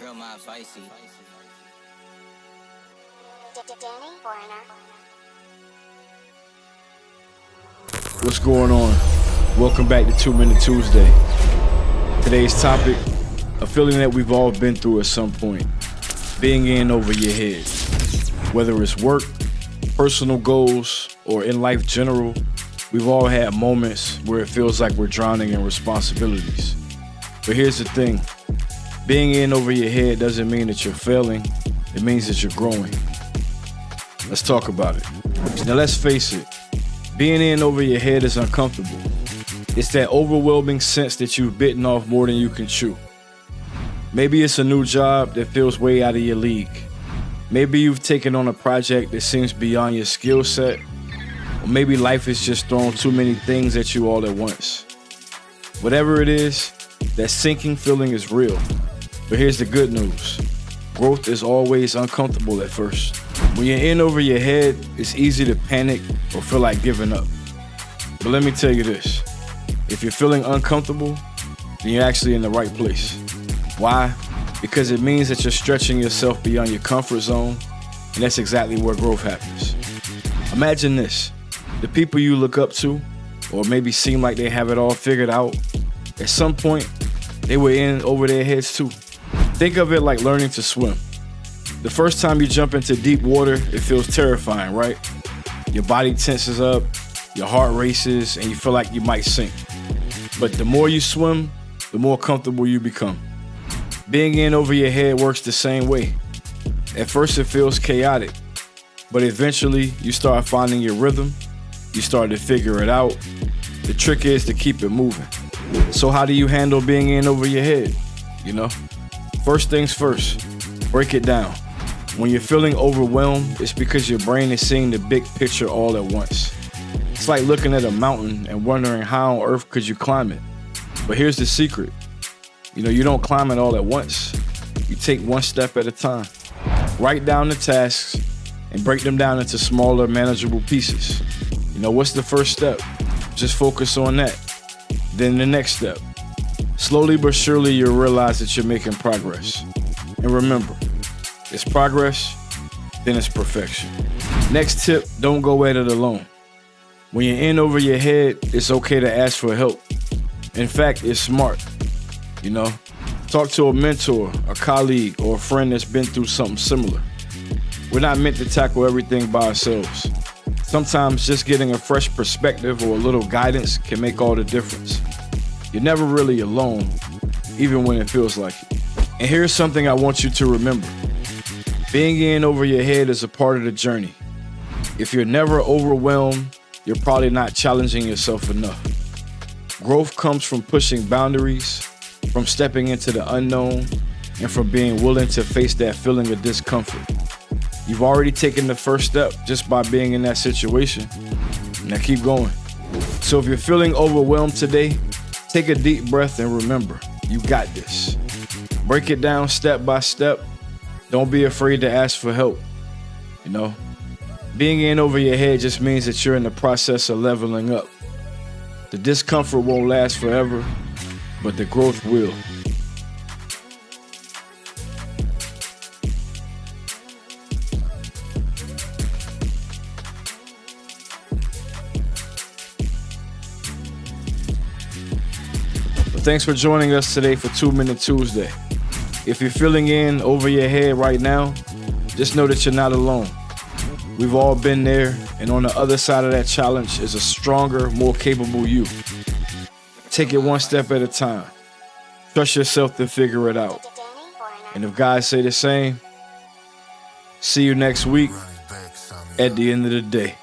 Real Mob Spicy. Danny Foreigner. What's going on? Welcome back to 2 Minute Tuesday. Today's topic, a feeling that we've all been through at some point, being in over your head. Whether it's work, personal goals, or in life general, we've all had moments where it feels like we're drowning in responsibilities. But here's the thing, being in over your head doesn't mean that you're failing, it means that you're growing. Let's talk about it. Now let's face it, being in over your head is uncomfortable. It's that overwhelming sense that you've bitten off more than you can chew. Maybe it's a new job that feels way out of your league. Maybe you've taken on a project that seems beyond your skill set. Or maybe life has just thrown too many things at you all at once. Whatever it is, that sinking feeling is real. But here's the good news. Growth is always uncomfortable at first. When you're in over your head, it's easy to panic or feel like giving up. But let me tell you this. If you're feeling uncomfortable, then you're actually in the right place. Why? Because it means that you're stretching yourself beyond your comfort zone, and that's exactly where growth happens. Imagine this. The people you look up to, or maybe seem like they have it all figured out, at some point, they were in over their heads too. Think of it like learning to swim. The first time you jump into deep water, it feels terrifying, right? Your body tenses up, your heart races, and you feel like you might sink. But the more you swim, the more comfortable you become. Being in over your head works the same way. At first it feels chaotic, but eventually you start finding your rhythm, you start to figure it out. The trick is to keep it moving. So how do you handle being in over your head? First things first, break it down. When you're feeling overwhelmed, it's because your brain is seeing the big picture all at once. It's like looking at a mountain and wondering how on earth could you climb it. But here's the secret. You don't climb it all at once. You take one step at a time. Write down the tasks and break them down into smaller, manageable pieces. What's the first step? Just focus on that. Then the next step. Slowly but surely you'll realize that you're making progress. And remember, it's progress, then it's perfection. Next tip, don't go at it alone. When you're in over your head, it's okay to ask for help. In fact, it's smart. Talk to a mentor, a colleague, or a friend that's been through something similar. We're not meant to tackle everything by ourselves. Sometimes just getting a fresh perspective or a little guidance can make all the difference. You're never really alone, even when it feels like it. And here's something I want you to remember. Being in over your head is a part of the journey. If you're never overwhelmed, you're probably not challenging yourself enough. Growth comes from pushing boundaries, from stepping into the unknown, and from being willing to face that feeling of discomfort. You've already taken the first step just by being in that situation. Now keep going. So if you're feeling overwhelmed today, take a deep breath and remember, you got this. Break it down step by step. Don't be afraid to ask for help. Being in over your head just means that you're in the process of leveling up. The discomfort won't last forever, but the growth will. Thanks for joining us today for 2 Minute Tuesday. If you're feeling in over your head right now, just know that you're not alone. We've all been there, and on the other side of that challenge is a stronger, more capable you. Take it one step at a time. Trust yourself to figure it out. And if guys say the same, see you next week at the end of the day.